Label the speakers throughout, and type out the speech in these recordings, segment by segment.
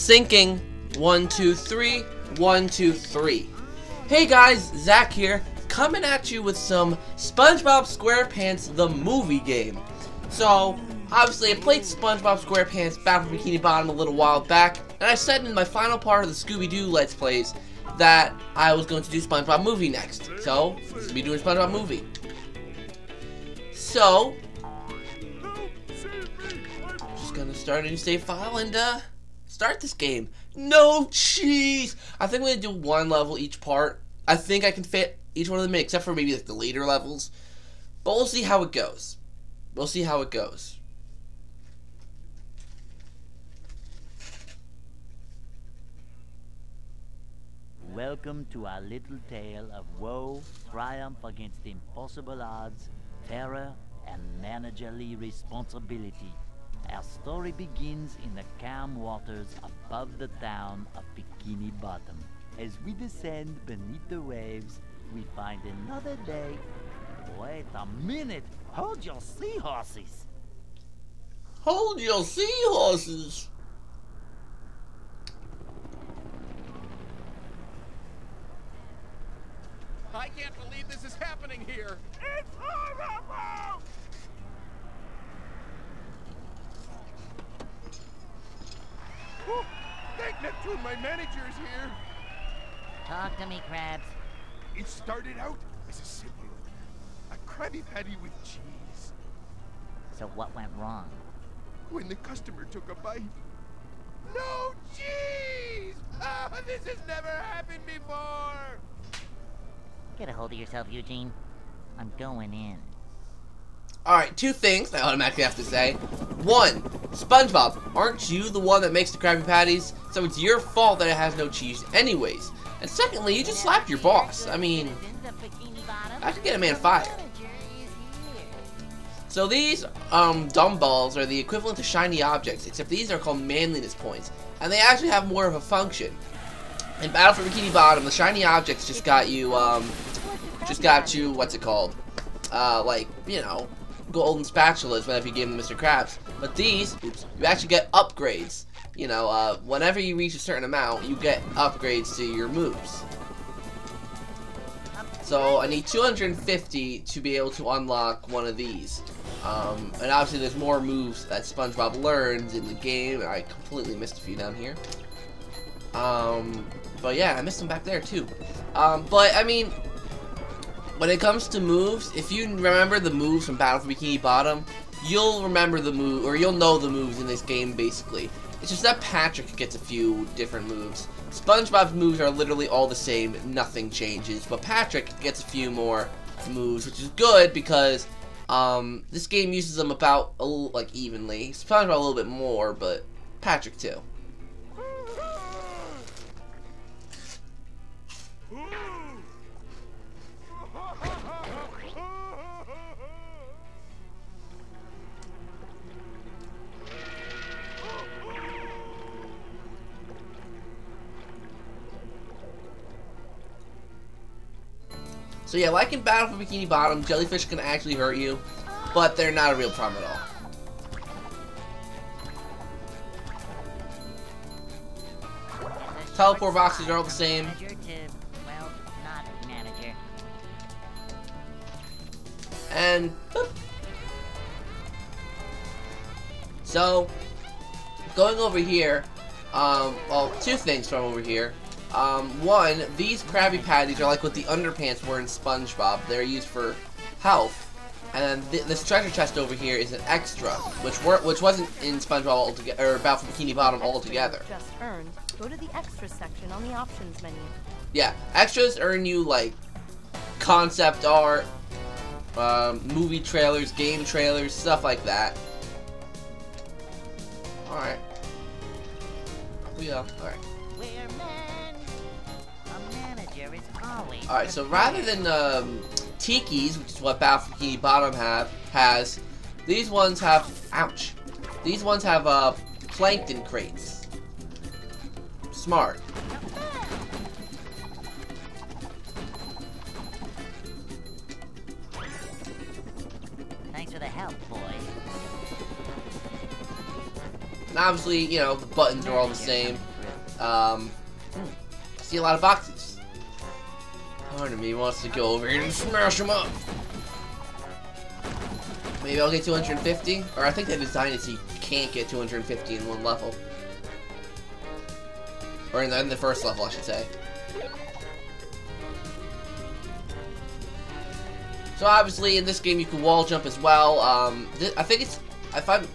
Speaker 1: Syncing. 1, 2, 3. 1, 2, 3. Hey guys, Zach here, coming at you with some SpongeBob SquarePants the movie game. So, obviously I played SpongeBob SquarePants Battle for Bikini Bottom a little while back, and I said in my final part of the Scooby-Doo Let's Plays that I was going to do SpongeBob movie next. So, I'm going to be doing SpongeBob movie. So, just gonna start a new save file and start this game. No cheese! I think I'm gonna do one level each part. I think I can fit each one of them in, except for maybe like the later levels. But we'll see how it goes. We'll see how it goes.
Speaker 2: Welcome to our little tale of woe, triumph against impossible odds, terror, and managerly responsibility. Our story begins in the calm waters above the town of Bikini Bottom. As we descend beneath the waves, we find another day. Wait a minute! Hold your seahorses!
Speaker 1: Hold your seahorses!
Speaker 3: I can't believe this is happening here! It's horrible! Oh, thank Neptune, my manager's here!
Speaker 4: Talk to me, Krabs.
Speaker 3: It started out as a simple Krabby Patty with cheese.
Speaker 4: So what went wrong?
Speaker 3: When the customer took a bite, no cheese! Oh, this has never happened before!
Speaker 4: Get a hold of yourself, Eugene. I'm going in.
Speaker 1: Alright, two things I automatically have to say. One, SpongeBob, aren't you the one that makes the Krabby Patties? So it's your fault that it has no cheese anyways. And secondly, you just slapped your boss. I mean, I could get a man fired. So these dumb balls are the equivalent to shiny objects, except these are called manliness points. And they actually have more of a function. In Battle for Bikini Bottom, the shiny objects just got you, what's it called? Like, you know, golden spatulas whenever you give them Mr. Krabs. But these, oops, you actually get upgrades. You know, whenever you reach a certain amount, you get upgrades to your moves. So I need 250 to be able to unlock one of these. And obviously there's more moves that SpongeBob learns in the game. I completely missed a few down here. But yeah, I missed them back there too. But I mean, when it comes to moves, if you remember the moves from Battle for Bikini Bottom, you'll remember the move, or you'll know the moves in this game basically. It's just that Patrick gets a few different moves. SpongeBob's moves are literally all the same, nothing changes, but Patrick gets a few more moves, which is good because this game uses them about like evenly. SpongeBob a little bit more, but Patrick too. So yeah, like in Battle for Bikini Bottom, jellyfish can actually hurt you, but they're not a real problem at all. Teleport boxes are all the same. And boop. So going over here, well, two things from over here. One, these Krabby Patties are like what the underpants were in SpongeBob. They're used for health. And then this treasure chest over here is an extra, which wasn't in SpongeBob altogether, or Battle for Bikini Bottom altogether.
Speaker 5: Just earned. Go to the extras section on the options menu.
Speaker 1: Yeah, extras earn you like concept art, movie trailers, game trailers, stuff like that. Alright. We go. Alright. Alright, so rather than tikis, which is what Battle for Bikini Bottom has, these ones have, ouch, these ones have plankton crates. Smart.
Speaker 4: Thanks for the help, boy.
Speaker 1: And obviously, you know, the buttons are all the same. I see a lot of boxes. Part of me wants to go over here and smash them up. Maybe I'll get 250, or I think they designed it so you can't get 250 in one level. Or in the first level, I should say. So obviously, in this game, you can wall jump as well. I think it's, if I'm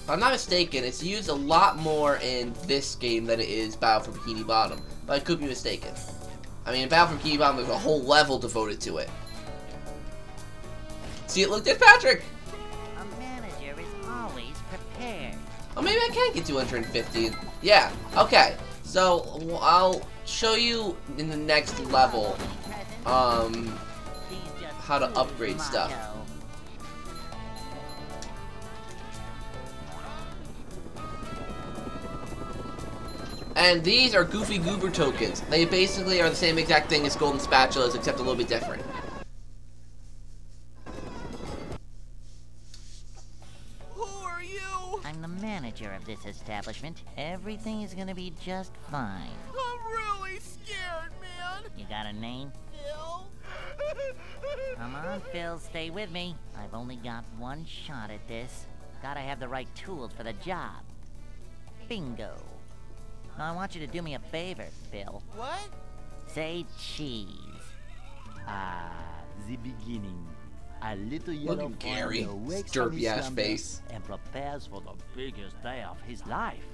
Speaker 1: not mistaken, it's used a lot more in this game than it is Battle for Bikini Bottom. But I could be mistaken. I mean, in Battle for Bikini Bottom, there's a whole level devoted to it. See it, look, there's Patrick!
Speaker 4: A manager is always prepared.
Speaker 1: Oh, maybe I can get 250. Yeah, okay. So, I'll show you in the next level, how to upgrade stuff. And these are Goofy Goober tokens. They basically are the same exact thing as golden spatulas, except a little bit different.
Speaker 3: Who are you?
Speaker 4: I'm the manager of this establishment. Everything is gonna be just fine.
Speaker 3: I'm really scared, man.
Speaker 4: You got a name?
Speaker 3: Phil?
Speaker 4: Come on, Phil, stay with me. I've only got one shot at this. Gotta have the right tools for the job. Bingo. Now I want you to do me a favor, Phil.
Speaker 3: What?
Speaker 4: Say cheese.
Speaker 2: Ah, the beginning. A little yellow
Speaker 1: Look at Gary,
Speaker 2: farmer wakes
Speaker 1: his
Speaker 2: from his
Speaker 1: derpy-ass
Speaker 2: slumber
Speaker 1: face.
Speaker 2: and prepares for the biggest day of his life.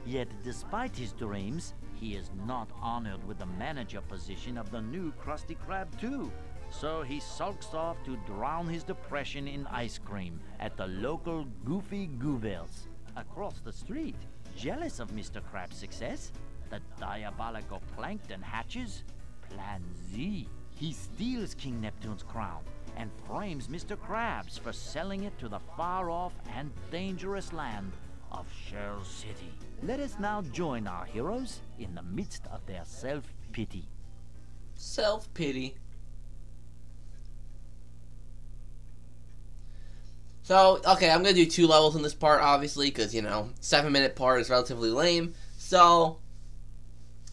Speaker 2: Yet, despite his dreams, he is not honored with the manager position of the new Krusty Krab 2. So he sulks off to drown his depression in ice cream at the local Goofy Goobers. Across the street, jealous of Mr. Krab's success, the diabolical Plankton hatches Plan Z. He steals King Neptune's crown and frames Mr. Krabs for selling it to the far-off and dangerous land of Shell City. Let us now join our heroes in the midst of their self-pity.
Speaker 1: Self-pity. So, okay, I'm gonna do 2 levels in this part, obviously, because, you know, 7-minute part is relatively lame. So,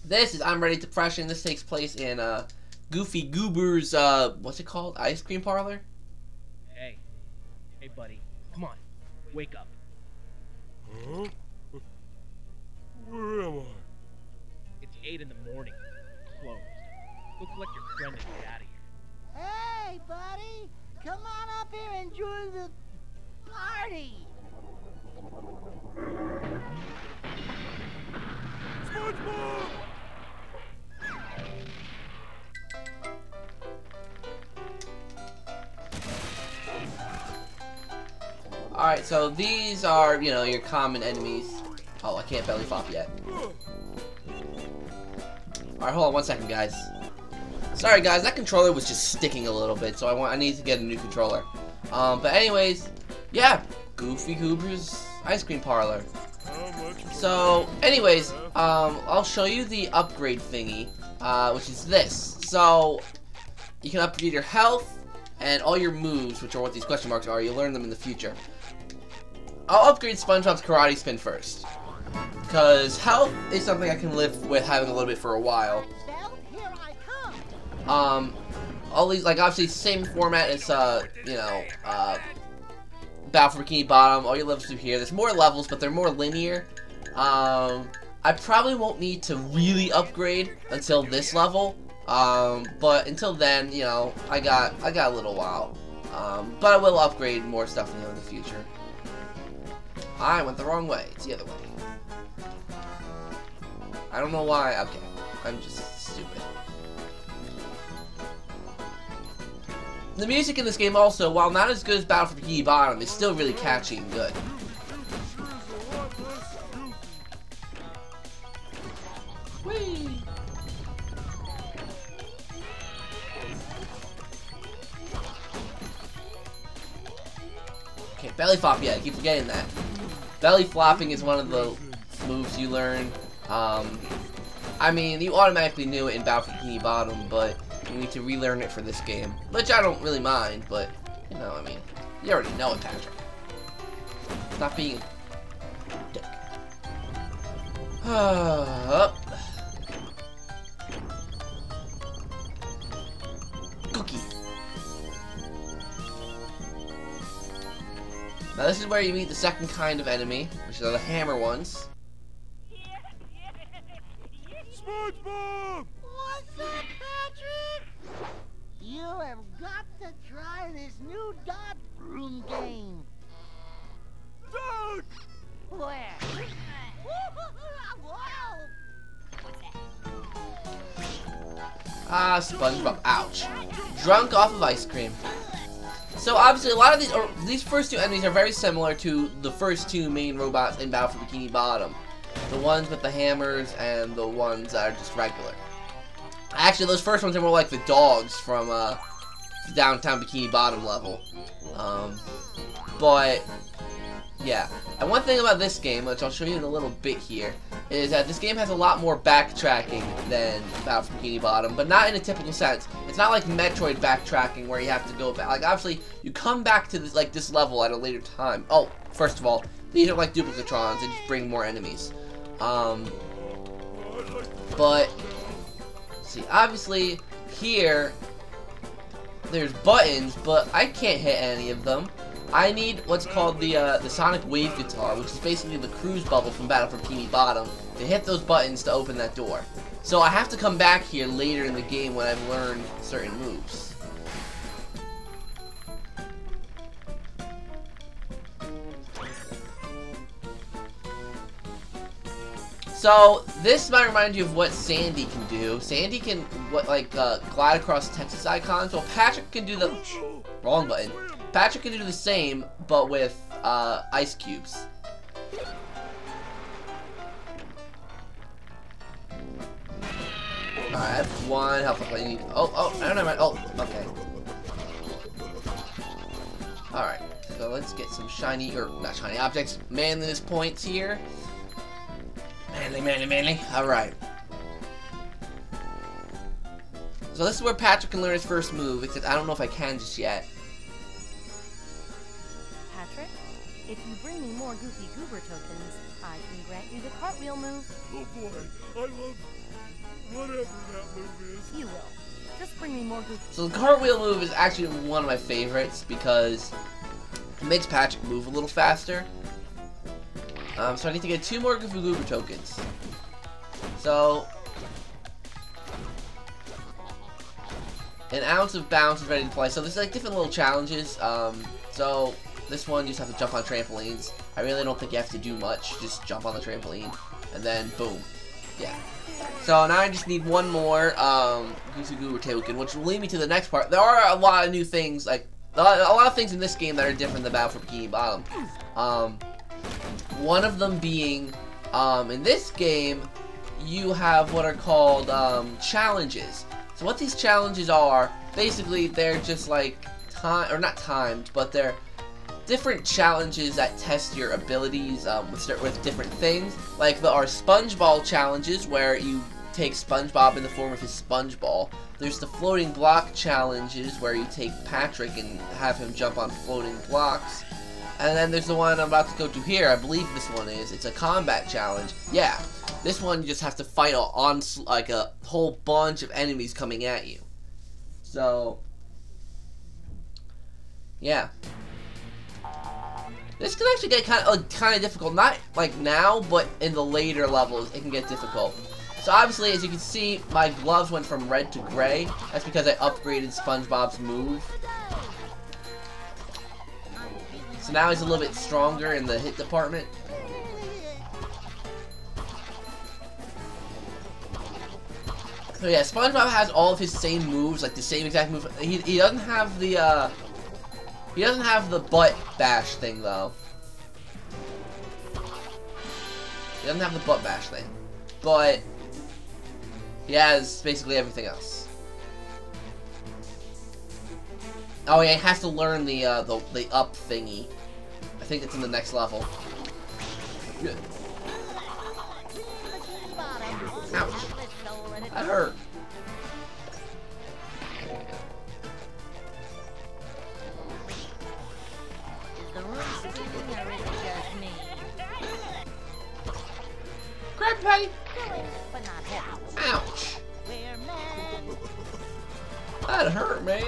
Speaker 1: this is I'm Ready Depression. This takes place in, Goofy Goober's, what's it called? Ice cream parlor?
Speaker 6: Hey, buddy, come on, wake up.
Speaker 3: Huh? Where am I?
Speaker 6: It's 8 in the morning, closed. Go collect your friend and get out of here.
Speaker 4: Hey, buddy! Come on up here and join the party!
Speaker 3: Spongebob!
Speaker 1: Alright, so these are, you know, your common enemies. Oh, I can't belly flop yet. Alright, hold on 1 second, guys. Sorry, guys, that controller was just sticking a little bit, so I need to get a new controller. But anyways, yeah, Goofy Goober's ice cream parlor. So, anyways, I'll show you the upgrade thingy, which is this. So, you can upgrade your health and all your moves, which are what these question marks are. You'll learn them in the future. I'll upgrade Spongebob's karate spin first, because health is something I can live with having a little bit for a while.
Speaker 4: Here I come!
Speaker 1: All these, like, obviously same format as, you know, Battle for Bikini Bottom. All your levels through here. There's more levels, but they're more linear. I probably won't need to really upgrade until this level. But until then, you know, I got a little while. But I will upgrade more stuff, you know, in the future. I went the wrong way. It's the other way. I don't know why. Okay. I'm just stupid. The music in this game also, while not as good as Battle for Bikini Bottom, is still really catchy and good. Whee! Okay, belly flop, yeah, I keep forgetting that. Belly flopping is one of the moves you learn. I mean, you automatically knew it in Battle for Bikini Bottom, but you need to relearn it for this game. Which I don't really mind, but, you know, I mean, you already know it, Patrick. Stop being a dick. Up. Cookie. Now this is where you meet the second kind of enemy, which are the hammer ones.
Speaker 3: Spongebob!
Speaker 7: What's up, Patrick? You have got to try this new dot room game.
Speaker 3: Dude!
Speaker 7: Where? Whoa!
Speaker 1: Ah, Spongebob. Ouch. Drunk off of ice cream. So obviously a lot of these first two enemies are very similar to the first two main robots in Battle for Bikini Bottom. The ones with the hammers and the ones that are just regular. Actually, those first ones are more like the dogs from downtown Bikini Bottom level. But yeah, and one thing about this game, which I'll show you in a little bit here, is that this game has a lot more backtracking than Battle for Bikini Bottom, but not in a typical sense. It's not like Metroid backtracking where you have to go back. Like, obviously, you come back to this, like, this level at a later time. Oh, first of all, these are like duplicatrons, they just bring more enemies. But, see, obviously, here, there's buttons, but I can't hit any of them. I need what's called the Sonic Wave Guitar, which is basically the cruise bubble from Battle for Bikini Bottom, to hit those buttons to open that door. So I have to come back here later in the game when I've learned certain moves. So this might remind you of what Sandy can do. Sandy can glide across Texas icons. Well, Patrick can do the wrong button. Patrick can do the same, but with ice cubes. Alright, I have one health. I need. Oh, I don't know. Oh, okay. Alright, so let's get some shiny, or not shiny objects, manliness points here. Manly. Alright. So this is where Patrick can learn his first move, except I don't know if I can just yet.
Speaker 5: Patrick, if you bring me more Goofy Goober tokens, I can grant you the cartwheel move.
Speaker 3: Oh boy, I love whatever that move is.
Speaker 5: You will. Just bring me more Goofy.
Speaker 1: So the cartwheel move is actually one of my favorites because it makes Patrick move a little faster. So I need to get 2 more Goofy Goober tokens. So an ounce of bounce is ready to play. So there's like different little challenges. So this one you just have to jump on trampolines. I really don't think you have to do much. Just jump on the trampoline and then boom. Yeah. So now I just need one more Goofy Goober token, which will lead me to the next part. There are a lot of new things, like a lot of things in this game that are different than Battle for Bikini Bottom. One of them being, in this game, you have what are called challenges. So what these challenges are, basically they're just like not timed, but they're different challenges that test your abilities with different things. Like there are SpongeBob challenges where you take SpongeBob in the form of his sponge ball. There's the floating block challenges where you take Patrick and have him jump on floating blocks. And then there's the one I'm about to go to here. I believe this one is. It's a combat challenge. Yeah, this one you just have to fight like a whole bunch of enemies coming at you. So, yeah. This can actually get kind of difficult. Not like now, but in the later levels, it can get difficult. So obviously, as you can see, my gloves went from red to gray. That's because I upgraded SpongeBob's move. So now he's a little bit stronger in the hit department. So yeah, SpongeBob has all of his same moves, like the same exact move. He doesn't have the butt bash thing though. He doesn't have the butt bash thing, but he has basically everything else. Oh yeah, he has to learn the up thingy. I think it's in the next level. Good. Ouch. That hurt.
Speaker 7: Is the room spinning or is it just me?
Speaker 1: Grab That hurt, man.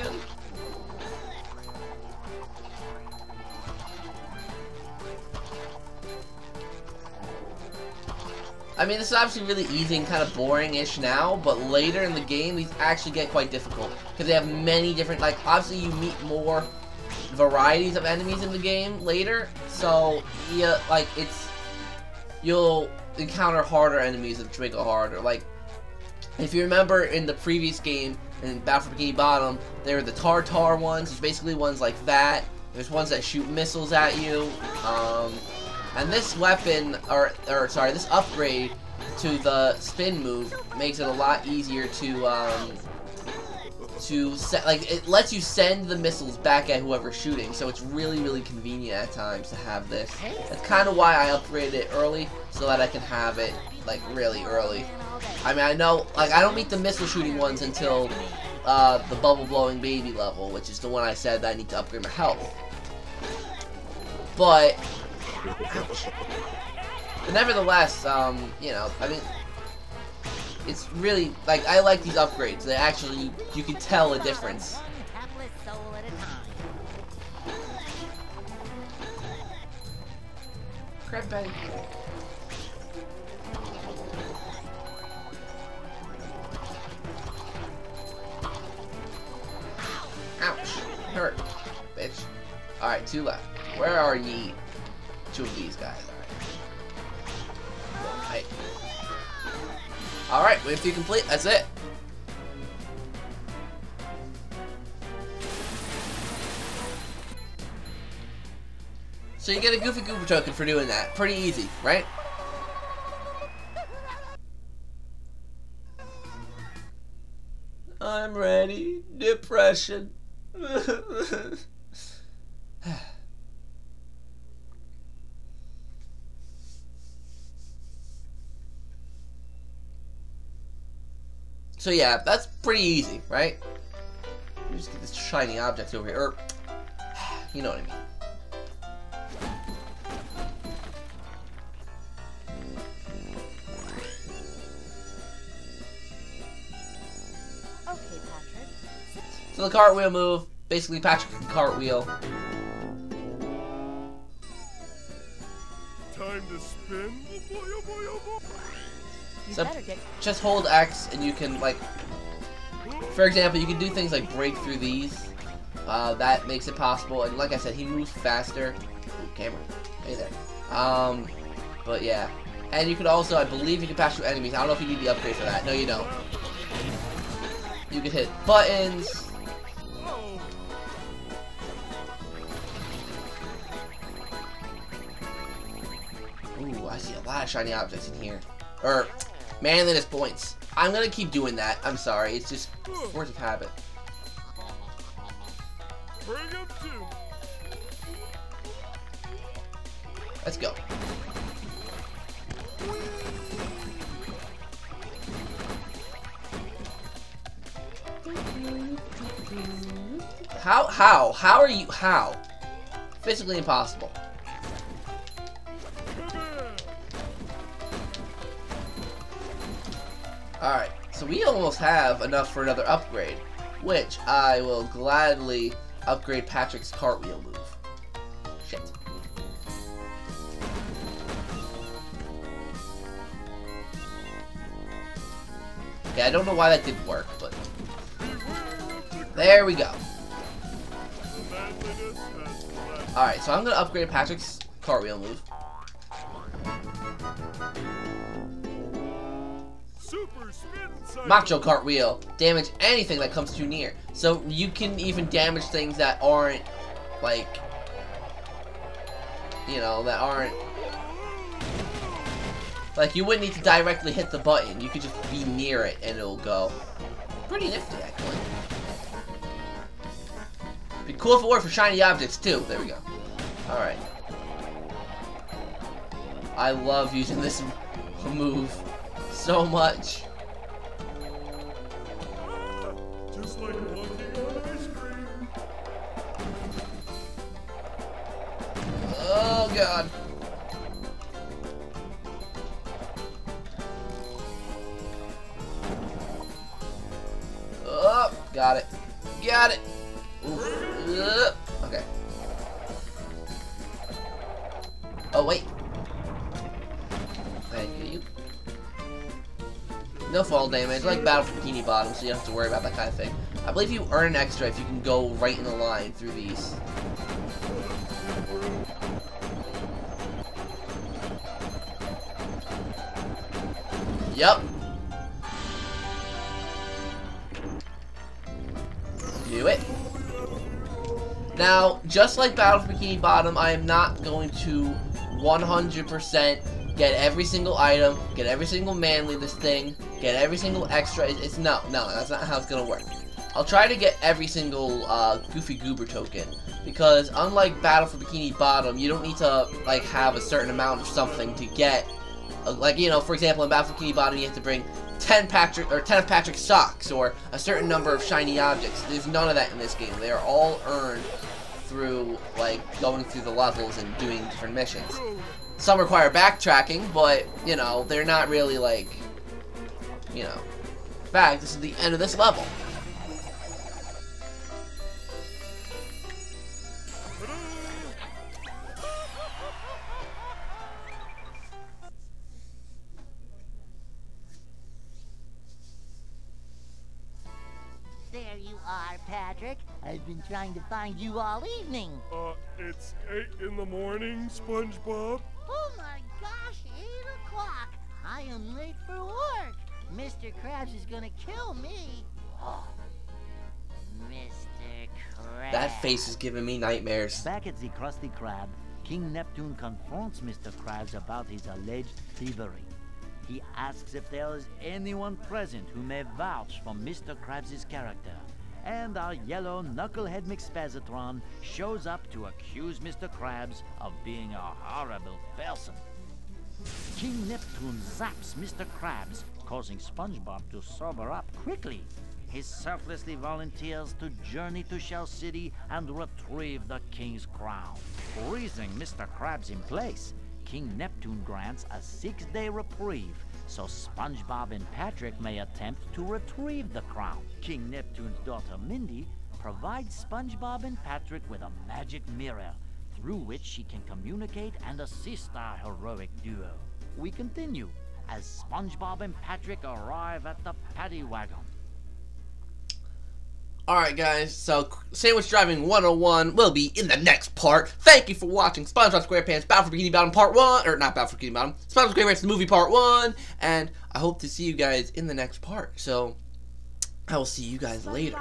Speaker 1: I mean, this is obviously really easy and kind of boring-ish now, but later in the game, these actually get quite difficult. Because they have many different, like, obviously you meet more varieties of enemies in the game later. So, yeah, like, you'll encounter harder enemies that make it harder. Like, if you remember in the previous game, in Battle for Bikini Bottom, there were the Tartar ones. There's basically ones like that. There's ones that shoot missiles at you. And this weapon, or sorry, this upgrade to the spin move makes it a lot easier to set, like, it lets you send the missiles back at whoever's shooting, so it's really, really convenient at times to have this. That's kind of why I upgraded it early, so that I can have it, like, really early. I mean, I know, like, I don't meet the missile shooting ones until the bubble blowing baby level, which is the one I said that I need to upgrade my health. But nevertheless, you know, I mean, it's really, like, I like these upgrades. They actually, you can tell a difference. Crab Betty. Ouch. Hurt. Bitch. Alright, 2 left. Where are ye? 2 of these guys. Alright. Alright, wave 3 complete. That's it. So you get a Goofy Goober token for doing that. Pretty easy, right? I'm ready. Depression. So yeah, that's pretty easy, right? Let me just get this shiny object over here. Or, you know what I mean.
Speaker 5: Okay, Patrick.
Speaker 1: So the cartwheel move, basically Patrick can cartwheel.
Speaker 3: Time to spin. Oh boy, oh boy, oh boy.
Speaker 5: You
Speaker 1: So
Speaker 5: better get...
Speaker 1: just hold X and you can, like, for example, you can do things like break through these. That makes it possible. And like I said, he moves faster. Ooh, camera. Hey there. But yeah. And you can also, I believe you can pass through enemies. I don't know if you need the upgrade for that. No, you don't. You can hit buttons. Ooh, I see a lot of shiny objects in here. Or, manliness points. I'm gonna keep doing that. I'm sorry. It's just force of habit.
Speaker 3: Bring him to.
Speaker 1: Let's go. How are you, how? Physically impossible. Alright, so we almost have enough for another upgrade, which I will gladly upgrade Patrick's cartwheel move. Shit. Okay, I don't know why that didn't work, but there we go. Alright, so I'm going to upgrade Patrick's cartwheel move. Macho cartwheel. Damage anything that comes too near. So you can even damage things that aren't, like, you know, that aren't, like, you wouldn't need to directly hit the button. You could just be near it and it'll go. Pretty nifty, actually. Be cool if it worked for shiny objects, too. There we go. Alright. I love using this move so much.
Speaker 3: Just like walking on ice cream.
Speaker 1: Oh, God. Oh, got it. Got it. Ooh. Okay. Oh, wait. Thank you. No fall damage, like Battle for Bikini Bottom, so you don't have to worry about that kind of thing. I believe you earn an extra if you can go right in the line through these. Yep. Do it. Now, just like Battle for Bikini Bottom, I am not going to 100% get every single item, get every single manly this thing, get every single extra. No, that's not how it's gonna work. I'll try to get every single Goofy Goober token, because unlike Battle for Bikini Bottom, you don't need to like have a certain amount of something to get. Like, you know, for example, in Battle for Bikini Bottom, you have to bring 10 of Patrick's socks or a certain number of shiny objects. There's none of that in this game. They are all earned through like going through the levels and doing different missions. Some require backtracking, but you know, they're not really like, you know. In fact, this is the end of this level.
Speaker 4: There you are, Patrick. I've been trying to find you all evening.
Speaker 3: It's 8 in the morning, Spongebob.
Speaker 7: Oh my gosh, 8 o'clock. I am late for work.
Speaker 4: Mr. Krabs is gonna kill me. Oh, Mr. Krabs.
Speaker 1: That face is giving me nightmares.
Speaker 2: Back at the Krusty Krab, King Neptune confronts Mr. Krabs about his alleged thievery. He asks if there is anyone present who may vouch for Mr. Krabs' character, and our yellow knucklehead McSpazatron shows up to accuse Mr. Krabs of being a horrible person. King Neptune zaps Mr. Krabs, causing Spongebob to sober up quickly. He selflessly volunteers to journey to Shell City and retrieve the king's crown. Freezing Mr. Krabs in place, King Neptune grants a 6-day reprieve so Spongebob and Patrick may attempt to retrieve the crown. King Neptune's daughter Mindy provides Spongebob and Patrick with a magic mirror through which she can communicate and assist our heroic duo. We continue as Spongebob and Patrick arrive at the paddy wagon.
Speaker 1: Alright guys, so Sandwich Driving 101 will be in the next part. Thank you for watching SpongeBob SquarePants Battle for Bikini Bottom Part 1, or not Battle for Bikini Bottom, SpongeBob SquarePants the movie Part 1, and I hope to see you guys in the next part. So, I will see you guys later.